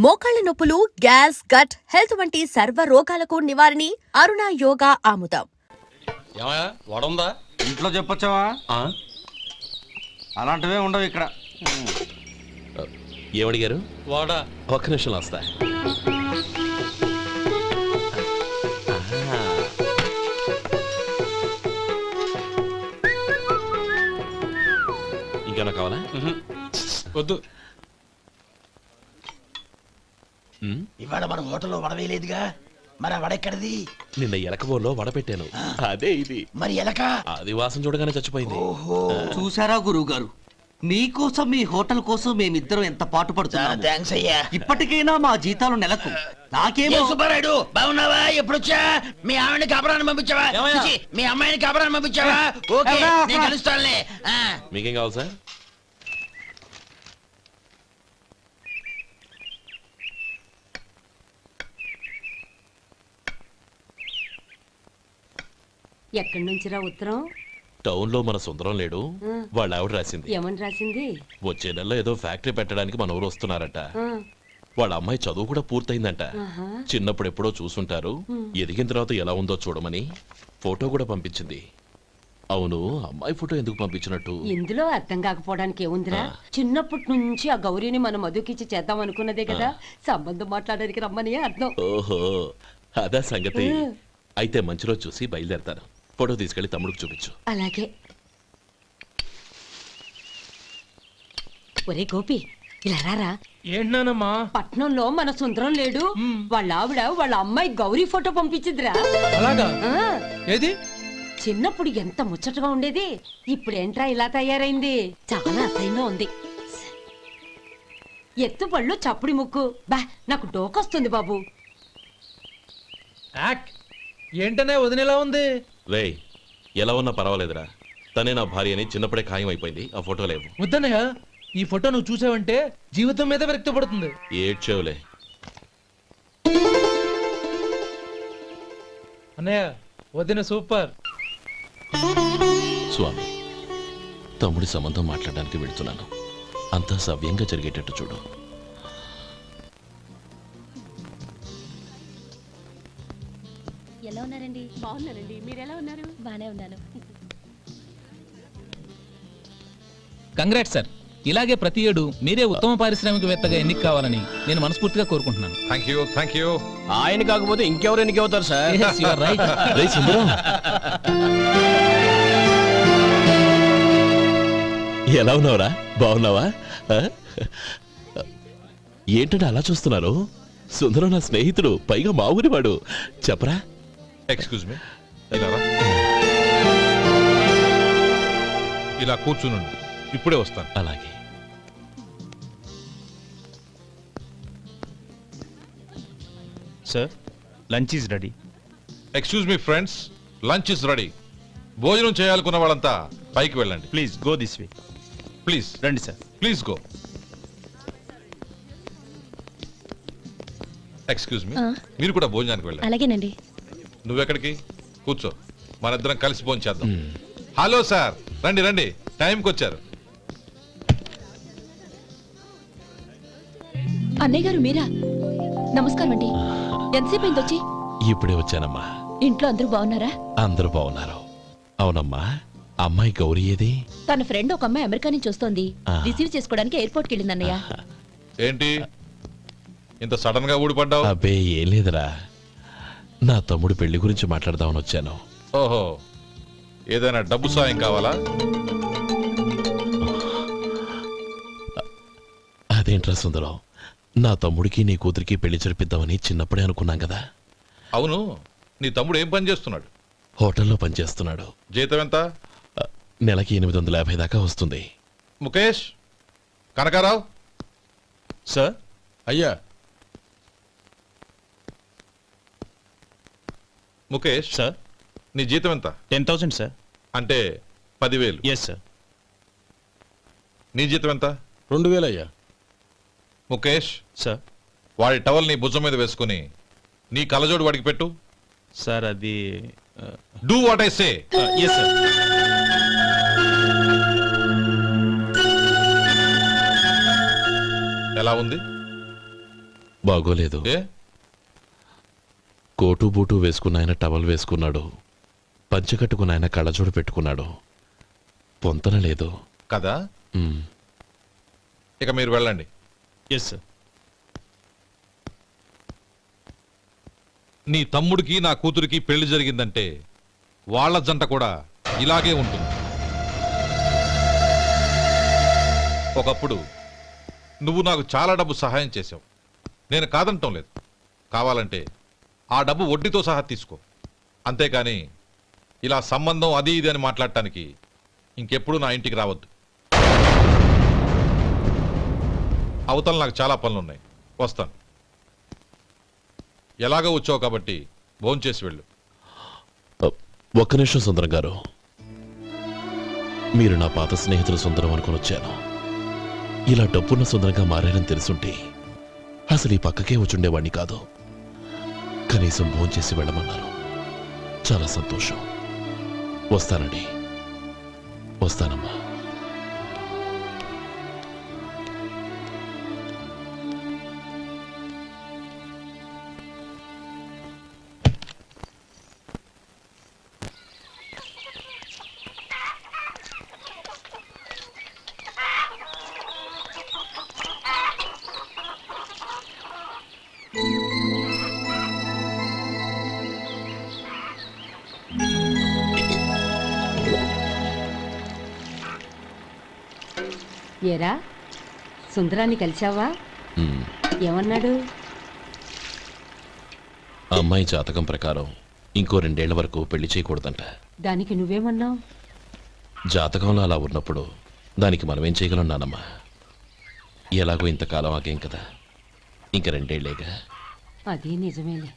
మోకాళ్ల నొప్పులు, gas, gut health వంటి సర్వ రోగాలకు నివారణి అరుణ యోగా ఆముదం. వడుందా ఇంట్లో చెప్పొచ్చావా? అలాంటివే ఉండవు ఇక్కడ. ఏమడిగారు? వాడా. ఒక్క నిమిషం వస్తా. ఇంకేనా కావాలా? వద్దు. ఇవాళ మన హోటల్లో వడవేయలేదుగా, మరి ఆ వడ ఎక్కడిది? నిన్న ఎలకబోలో వడ పెట్టాను, అదే ఇది. మరి ఎలక అది వాసన చూడగానే చచ్చిపోయింది. చూసారా గురువు గారు, మీకోసం మీ హోటల్ కోసం మేమిద్దరం ఎంత పాటు పడుతున్నాం. థ్యాంక్స్ అయ్యా. ఇప్పటికైనా మా జీతాలు నెలకు నాకేమో. సుబ్బారాయుడు బాగున్నావా? ఎప్పుడొచ్చా? మీ ఆవిడని కబరాన్ని పంపించావా? మీ అమ్మాయిని కబరాన్ని పంపించావా? ఓకే, నేను కలుస్తానులే. మీకేం కావాలి సార్? ఎక్కడి నుంచిరా ఉత్తరం? టౌన్ లో మన సుందరం లేడు, వాళ్ళ ఆవిడ రాసింది. ఏమని రాసింది? వచ్చే నెలలో ఏదో ఫ్యాక్టరీ పెట్టడానికి మన ఊరు వస్తున్నారట. వాళ్ళ అమ్మాయి చదువు కూడా పూర్తయిందంట. చిన్నప్పుడు ఎప్పుడో చూసుంటారు, ఎదిగిన తర్వాత ఎలా ఉందో చూడమని ఫోటో కూడా పంపించింది. అవును, అమ్మాయి ఫోటో ఎందుకు పంపించినట్టు? ఇందులో అర్థం కాకపోవడానికి ఏముందిరా, చిన్నప్పటి నుంచి ఆ గౌరీని మనం మధుకిచ్చి చేద్దాం అనుకున్నదే కదా, సంబంధం మాట్లాడడానికి రమ్మని అర్థం. ఓహో, అదా సంగతి. అయితే మంచి రోజు చూసి బయలుదేరతాను. ఫోటో తీసుకెళ్లి తమ్ముడికి చూపించు. అలాగే. ఒరే గోపి, ఇలా రారా. ఏంటన్నానమ్మా? పట్నంలో మన సుందరం లేడు, వాళ్ళ ఆవిడ వాళ్ళ అమ్మాయి గౌరీ ఫోటో పంపించిద్రా. అలాగా? ఏది? చిన్నప్పుడు ఎంత ముచ్చటగా ఉండేది, ఇప్పుడేంట్రా ఇలా తయారైంది? చాలా అసహ్యంగా ఉంది. ఎత్తు పళ్ళు, చప్పుడి ముక్కు, బా నాకు డోకొస్తుంది బాబు. ఏంటనే వదినేలా ఉంది? రేయ్, ఎలా ఉన్నా పర్వాలేదురా, తనే నా భార్య అని చిన్నప్పుడే ఖాయం అయిపోయింది. ఆ ఫోటో లేవు. వద్దన్నయ్య, ఈ ఫోటో నువ్వు చూసావంటే జీవితం మీద విరక్తి పడుతుంది. ఏడ్చేవులే. అన్నయ్య, వదిన సూపర్. స్వామి, తమ్ముడి సంబంధం మాట్లాడడానికి వెళ్తున్నాను. అంతా సవ్యంగా జరిగేటట్టు చూడు. ఎలా ఉన్నారండి? బాగున్నానండి, మీరు ఎలా ఉన్నారు? బానే ఉన్నాను. Congrats sir. ఇలాగే ప్రతి ఏడు మీరే ఉత్తమ పారిశ్రామికవేత్తగా ఎన్నిక కావాలని నేను మనస్ఫూర్తిగా కోరుకుంటున్నాను. Thank you. ఆయన కాకపోతే ఇంకెవరు ఎన్నిక అవుతారు sir? Yes, you are right. రేయ్ సుందరం, ఎలా ఉన్నావురా? బాగున్నావా? ఏంటంటే అలా చూస్తున్నారు? సుందరం నా స్నేహితుడు, పైగా మా ఊరివాడు. చెప్పరా? ఎక్స్క్యూజ్ మీ, ఇలా కూర్చునుండు, ఇప్పుడే వస్తాను. అలాగే. Sir, lunch is ready. Excuse me friends, lunch is ready. భోజనం చేయాలనుకున్న వాళ్ళంతా పైకి వెళ్ళండి. Please go this way. Please రండి sir. Please go. Excuse me, మీరు కూడా భోజనానికి వెళ్ళండి. అలాగేనండి. నువ్వెక్కడికి? కూర్చో, మనిద్దరం కలిసి భోజనం చేద్దాం. హలో సార్, రండి రండి, టైంకి వచ్చారు. అన్నయ్య గారు మీరా? నమస్కారం అండి. ఎంతసేపు అయింది వచ్చి? ఇప్పుడే వచ్చానమ్మా. ఇంట్లో అందరూ బాగున్నారా? అందరూ బాగున్నారు. అవునమ్మా, అమ్మాయి గౌరీ ఏది? తన ఫ్రెండ్ ఒక అమ్మాయి అమెరికా నుంచి వస్తోంది, రిసీవ్ చేసుకోవడానికి ఎయిర్పోర్ట్కి వెళ్ళింది అన్నయ్య. ఏంటి ఇంత సడన్ గా ఊడిపడ్డావు? అబ్బే ఏం లేదురా, నా తమ్ముడు పెళ్లి గురించి మాట్లాడదామని వచ్చాను. ఓహో, ఏదైనా డబ్బు సాయం కావాలా? అదేంట్రా సుందరం, నా తమ్ముడికి నీ కూతురికి పెళ్లి జరిపిద్దామని చిన్నప్పుడే అనుకున్నాం కదా. అవును, నీ తమ్ముడు ఏం పని చేస్తున్నాడు? హోటల్లో పనిచేస్తున్నాడు. జీతం ఎంత? నెలకి 850 దాకా వస్తుంది. ముఖేష్, కనకారావు. సార్. అయ్యా ముఖేష్ సార్. నీ జీతం ఎంత? 10,000 సార్. అంటే 10,000. Yes sir. నీ జీతం ఎంత? 2,000 అయ్యా. ముఖేష్ సార్. వాడి టవల్ నీ భుజం మీద వేసుకుని నీ కలజోడు వాడికి పెట్టు. సార్ అది do what I say. Yes sir. ఎలా ఉంది? బాగోలేదు. ఏ కోటు బూటు వేసుకున్న ఆయన టవల్ వేసుకున్నాడు, పంచెకట్టుకున్న ఆయన కళ్ళజోడు పెట్టుకున్నాడు. పొంతన లేదు. కదా మ్, ఇక మీరు వెళ్ళండి. Yes sir. నీ తమ్ముడికి నా కూతురికి పెళ్లి జరిగిందంటే వాళ్ళ జంట కూడా ఇలాగే ఉంటుంది. ఒకప్పుడు నువ్వు నాకు చాలా డబ్బు సహాయం చేశావు, నేను కాదంటం లేదు. కావాలంటే ఆ డబ్బు వడ్డీతో సహా తీసుకో. అంతేకాని ఇలా సంబంధం అది ఇది అని మాట్లాడటానికి ఇంకెప్పుడు నా ఇంటికి రావద్దు. అవతల నాకు చాలా పనులున్నాయి, వస్తాను. ఎలాగో వచ్చావు కాబట్టి భోంచేసి వెళ్ళు. ఒక్క నిమిషం సుందరం గారు. మీరు నా పాత స్నేహితులు సుందరం అనుకుని వచ్చాను. ఇలా డబ్బున్న సుందరంగా మారారని తెలుసుంటే అసలు ఈ పక్కకే వచ్చుండేవాణ్ణి కాదు. కనీసం భోంచేసి వెళ్ళమన్నారు. చాలా సంతోషం. వస్తానండి. వస్తానమ్మా. ఏరా సుందరాన్ని కలిశావా? మ్, ఏమన్నాడు? అమ్మాయి జాతకం ప్రకారం ఇంకో 2 ఏళ్ల వరకు పెళ్లి చేయకూడదంట. దానికి నువ్వేమన్నావు? జాతకంలో అలా ఉన్నప్పుడు దానికి మనమేం చేయగలం నానమ్మా? ఎలాగో ఇంతకాలం ఆగేం కదా, ఇంక 2 ఏళ్లేగా. అది నిజమేలే.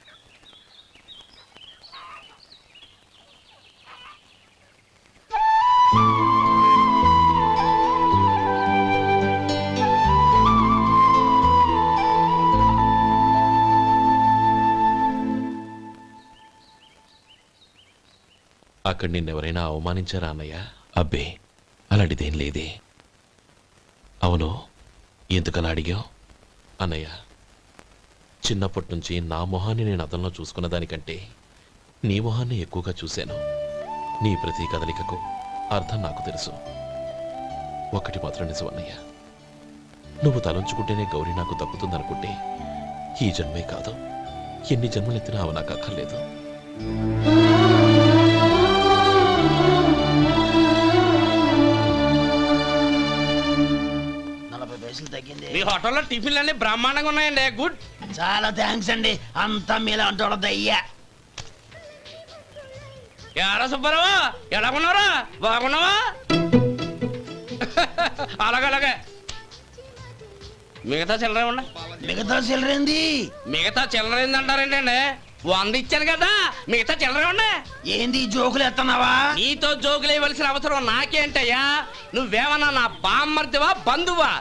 అక్కడ నిన్నెవరైనా అవమానించారా అన్నయ్య? అబ్బే, అలాంటిదేం లేదే. అవును, ఎందుకలా అడిగావు? అన్నయ్య, చిన్నప్పటి నుంచి నా మొహాన్ని నేను అతనిలో చూసుకున్న దానికంటే నీ మొహాన్ని ఎక్కువగా చూశాను. నీ ప్రతి కదలికకు అర్థం నాకు తెలుసు. ఒకటి మాత్రం నిజం అన్నయ్య, నువ్వు తలంచుకుంటేనే గౌరీ నాకు దక్కుతుందనుకుంటే ఈ జన్మే కాదు, ఎన్ని జన్మలెత్తినా అవి నాకు అక్కర్లేదు. మీ హోటల్లో టిఫిన్లు అన్ని బ్రహ్మాండంగా ఉన్నాయండి. గుడ్, చాలా థ్యాంక్స్ అండి. అంతా మీలా అంటూ అయ్యా. ఎరా సుబ్బారావు, ఎలా ఉన్నారా? బాగున్నావా? అలాగే మిగతా చిల్లర ఉన్నా. మిగతా చిల్లరేంది? మిగతా చిల్లర ఏందంటారేంటండి? 100 ఇచ్చాను కదా, మిగతా చిల్లర ఉన్నా. ఏంది జోకులు ఎత్తన్నావా? నీతో జోకులు ఇవ్వాల్సిన అవసరం నాకేంటయ్యా? నువ్వేమన్నా నా బామ్మర్దివా, బంధువా?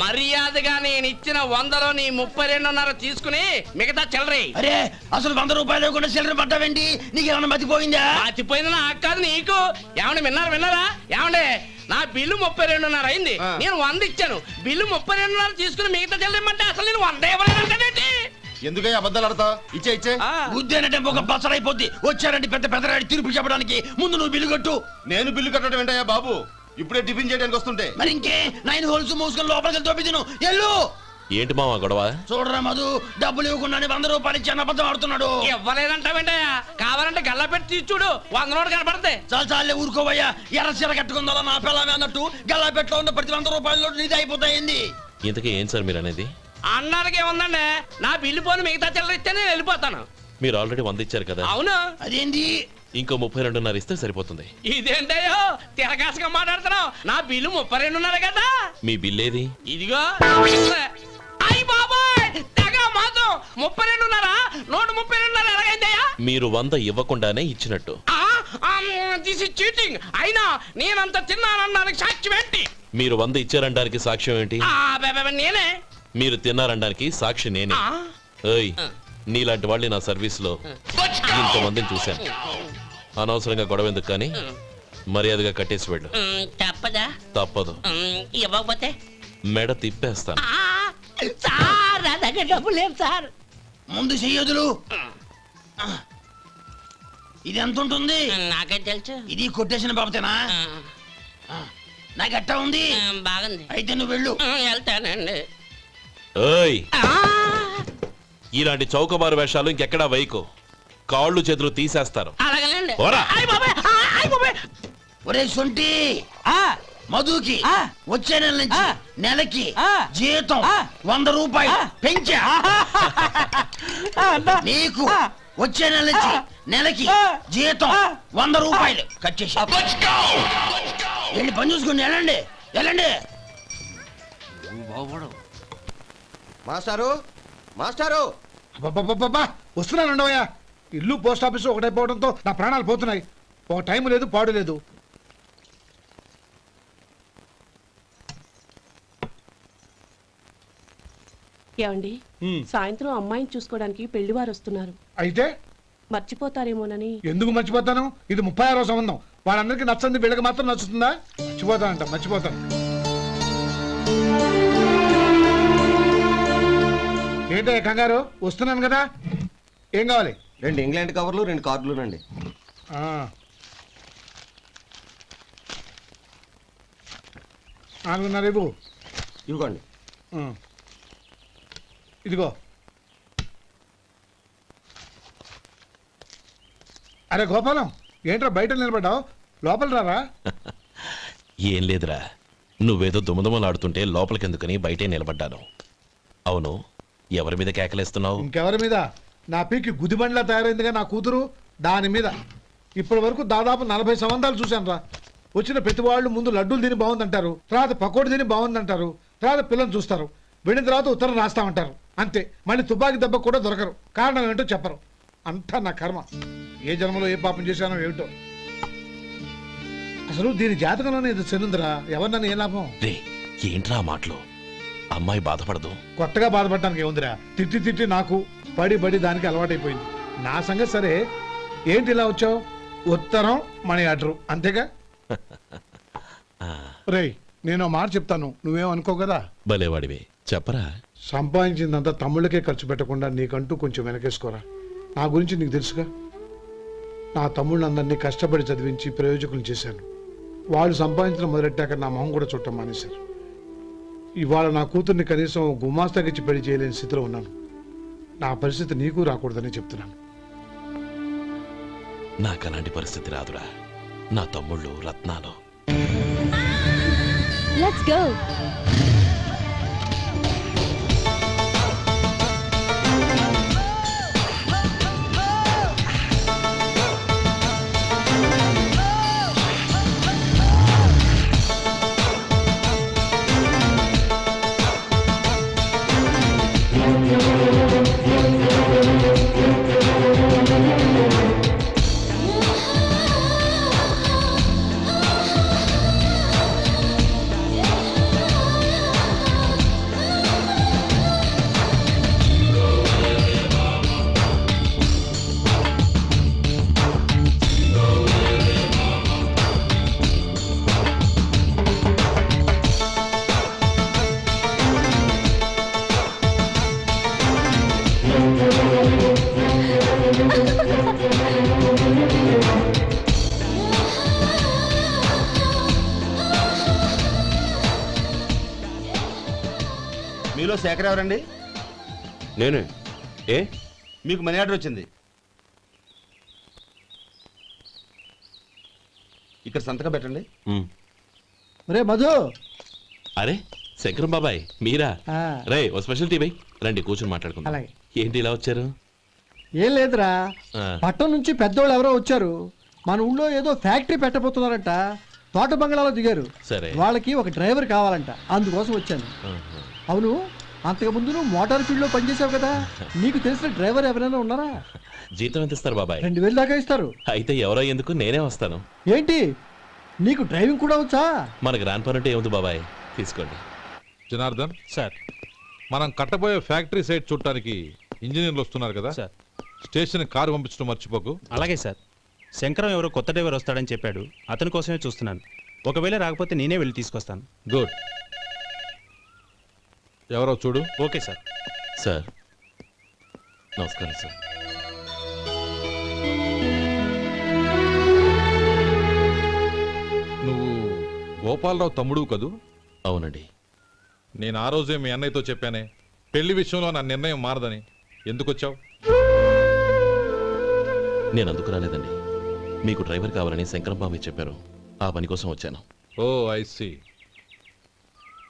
మర్యాదగా నేను ఇచ్చిన 100లో నీ 32.5 తీసుకుని మిగతా చిల్లరే. అరే, అసలు 100 రూపాయలు కూడా చిల్లర పడ్డావేంటి? నీకేమన్నా మతిపోయిందా? మతిపోయింది నాకు కాదు, నీకు. ఏమండి విన్నారా? ఏమండి, నా బిల్లు 32.5 అయింది, నేను 100 ఇచ్చాను. బిల్లు 32.5 తీసుకుని మిగతా చిల్లరేమంటే అసలు నేను 100 ఇవ్వలేదంటే ఎందుకయ్యా అబద్ధాలు ఆడతా? ఇచ్చే ఉద్యానంటే ఒక బసరైపోద్ది. వచ్చారంటే పెద్ద పెద్దరాడి తీర్పు చెప్పడానికి ముందు నువ్వు బిల్లు కట్టు. నేను బిల్లు కట్టడం ఏంటయ్యా బాబు? ఇప్పుడే టిఫిన్ చేయడానికి వస్తుంటే. మరి ఇంకే 9 హోల్స్ మూసుకొని లోపలికి తోపి తిను. ఎల్లు. ఏంటి మావా గొడవ? చూడరా మధు, డబ్బులు ఇవ్వకుండా 100 రూపాయలు ఇచ్చి అబద్ధం ఆడుతున్నాడు. ఇవ్వలేదంటావేంటయ్యా? కావాలంటే గల్లా పెట్టి తీసి చూడు, 100 నోటు కనపడతాయి. చాలే ఊరుకోవయ్యా. ఎర్ర చీర కట్టుకుందా నా పిల్లమే అన్నట్టు గల్లా పెట్లో ఉన్న ప్రతి 100 రూపాయలు నీది అయిపోతాయింది. ఇంతకీ ఏం సార్ మీరు అనేది? అన్నానికి ఏముందండి, నా బిల్లు పోను మిగతా చిల్లర ఇస్తే నేను వెళ్ళిపోతాను. మీరు ఆల్రెడీ 100 ఇచ్చారు కదా. అవును. అదేంటి? ఇంకో 32.5 ఇస్తే సరిపోతుంది. ఇదేంటయ్యో తిరగాసుగా మాట్లాడుతున్నావు? నా బిల్లు 32.5 కదా. మీ బిల్ ఏది? ఇదిగో. అయ్యి బాబాయ్, తెగ మాతో 32.5 నోటు 32.5 ఎలాగైందయ్యా? మీరు 100 ఇవ్వకుండానే ఇచ్చినట్టు. This is cheating. అయినా నేనంత తిన్నానన్నానికి సాక్ష్యం ఏంటి? మీరు 100 ఇచ్చారనడానికి సాక్ష్యం ఏంటి? నేనే. మీరు తిన్నారనడానికి సాక్షి నేనే. ఏయ్, నీలాంటి వాళ్ళని నా సర్వీస్ లో ఇంతమందిని చూశాను. అనవసరంగా గొడవ ఎందుకు, కానీ మర్యాదగా కట్టేసి వెళ్ళు. తప్పదా? తప్పదు. ఇవ్వకపోతే మెడ తిప్పేస్తాను. సార్ దగ్గర డబ్బు లేదు సార్. ముందు చెయ్యదులు. ఇది ఎంత ఉంటుంది? నాకే తెలుసు. ఇది కొట్టేసిన బాబతేనా? నాకు ఎట్టా ఉంది? బాగుంది. అయితే నువ్వు వెళ్ళు. వెళ్తానండి. ఏయ్ ఇలాంటి చౌకబారు వేషాలు ఇంకెక్కడా వైకు, కాళ్ళు చేతులు తీసేస్తారు. అలాగేనండి. పోరా. ఒరే సొంటి, మధుకి వచ్చే నెల నుంచి నెలకి జీతం 100 రూపాయలు పెంచా. నీకు వచ్చే నెల నుంచి నెలకి జీతం 100 రూపాయలు కట్ చేసి వెళ్ళి పని చూసుకుని వెళ్ళండి వెళ్ళండి. మాస్టారు మాస్టారు వస్తున్నాను ఉండవయ్యా. ఇల్లు పోస్ట్ ఆఫీసు ఒకటైపోవడంతో నా ప్రాణాలు పోతున్నాయి. ఒక టైం లేదు, పాడు లేదు. ఏమండి, సాయంత్రం అమ్మాయిని చూసుకోవడానికి పెళ్లివారు వస్తున్నారు. అయితే మర్చిపోతారేమోనని. ఎందుకు మర్చిపోతాను? ఇది 36వ సంబంధం. వాళ్ళందరికీ నచ్చంది, వీళ్ళకి మాత్రం నచ్చుతుందా? మర్చిపోతానంట, మర్చిపోతాను. ఏంటో కంగారు? వస్తున్నాను కదా. ఏం కావాలి? 2 ఇంగ్లాండ్ కవర్లు 2 కార్డులు రండి. 4:30 ఇవ్వు. ఇవ్వండి. ఇదిగో. అరే గోపాలం, ఏంట్రా బయట నిలబడ్డావు? లోపల రారా. ఏం లేదురా, నువ్వేదో దుమదుమలాడుతుంటే లోపలికెందుకని బయటే నిలబడ్డాను. అవును, ఎవరి మీద కేకలేస్తున్నావు? ఇంకెవరి మీద? నా పీకి గుదిబండ్లా తయారైందిగా నా కూతురు, దాని మీద. ఇప్పటి వరకు దాదాపు 40 సంబంధాలు చూశాను రా. వచ్చిన ప్రతి వాళ్ళు ముందు లడ్డూలు తిని బాగుందంటారు, తర్వాత పకోడి తిని బాగుందంటారు, తర్వాత పిల్లలు చూస్తారు, వెళ్ళిన తర్వాత ఉత్తరం రాస్తామంటారు. అంతే, మళ్ళీ తుపాకీ దెబ్బ కూడా దొరకరు. కారణం ఏంటో చెప్పరు. అంతా నా కర్మ. ఏ జన్మలో ఏ పాపం చేశానో ఏమిటో. అసలు దీని జాతకంలోనే ఇది చెల్లుందిరా. ఎవరినన్నా ఏ లాభం? రే ఏంట్రా ఆ మాటలు? అమ్మాయి బాధపడదు. కొత్తగా బాధపడటానికి ఏముందిరా? తిట్టి తిట్టి నాకు పడి పడి దానికి అలవాటైపోయింది. నా సంగతి సరే, ఏంటి ఇలా వచ్చావు? ఉత్తరం మనీ ఆర్డరు అంతేగా? రేయ్, నేను మాట చెప్తాను, నువ్వేం అనుకో కదా. భలేవాడివే, చెప్పరా. సంపాదించిందంతా తమ్ముళ్ళకే ఖర్చు పెట్టకుండా నీకంటూ కొంచెం వెనకేసుకోరా. నా గురించి నీకు తెలుసుగా. నా తమ్ముళ్ళందరినీ కష్టపడి చదివించి ప్రయోజకులు చేశాను. వాళ్ళు సంపాదించడం మొదలెట్టాక నా మొహం కూడా చుట్టం మానేశారు. ఇవాళ నా కూతుర్ని కనీసం గుమాస్తాకిచ్చి పెళ్లి చేయలేని స్థితిలో ఉన్నాను. నా పరిస్థితి నీకు రాకూడదని చెప్తున్నాను. నాకు అలాంటి పరిస్థితి రాదురా. నా తమ్ముళ్ళు రత్నాలు. Let's go. మీలో శేఖర్ ఎవరండి? నేనే. ఏ మీకు మనీ ఆర్డర్ వచ్చింది. ఇక్కడ సంతకం పెట్టండి. రే మధు. అరే శంకరం బాబాయ్, మీరా? రే ఓ స్పెషల్ టీ బై రండి, కూర్చొని మాట్లాడుకుందాం. అలాగే. ఏంటి ఇలా వచ్చారు? ఏం లేదురా, ఆ. పట్టణం నుంచి పెద్దోళ్ళు ఎవరో వచ్చారు. మన ఊళ్ళో ఏదో ఫ్యాక్టరీ పెట్టబోతున్నారంట. తోట బంగ్లాలో దిగారు. సరే. వాళ్ళకి ఒక డ్రైవర్ కావాలంట, అందుకోసం వచ్చాను. ఆహా. అవును, అంతకుముందు నువ్వు మోటార్ ఫీల్డ్ లో పనిచేసావు కదా, నీకు తెలిసిన డ్రైవర్ ఎవరైనా ఉన్నారా? జీతం ఎంత ఇస్తారు బాబాయ్? 2000 దాకా ఇస్తారు. అయితే ఎవరో ఎందుకు, నేనే వస్తాను. ఏంటి, నీకు డ్రైవింగ్ కూడా వచ్చా? మనకు రాని పని అంటే ఏముంది బాబాయ్, తీసుకోండి. జనార్దన్ సార్. మనం కట్టబోయే ఫ్యాక్టరీ సైట్ చూడటానికి ఇంజనీర్లు వస్తున్నారు కదా సార్. స్టేషన్ కారు పంపించడం మర్చిపోకు. అలాగే సార్. శంకరం ఎవరో కొత్త డ్రైవర్ వస్తాడని చెప్పాడు, అతని కోసమే చూస్తున్నాను. ఒకవేళ రాకపోతే నేనే వెళ్ళి తీసుకొస్తాను. గుడ్. ఎవరో చూడు. Okay sir. సార్ నమస్కారం సార్. నువ్వు గోపాలరావు తమ్ముడు కదూ? అవునండి. నేను ఆ రోజే మీ అన్నయ్యతో చెప్పానే పెళ్లి విషయంలో నా నిర్ణయం మారదని. ఎందుకు వచ్చావు? నేను అందుకు రాలేదండి. మీకు డ్రైవర్ కావాలని శంకరం బాబు చెప్పారు. ఆ పని కోసం వచ్చాను. ఓ ఐ సీ.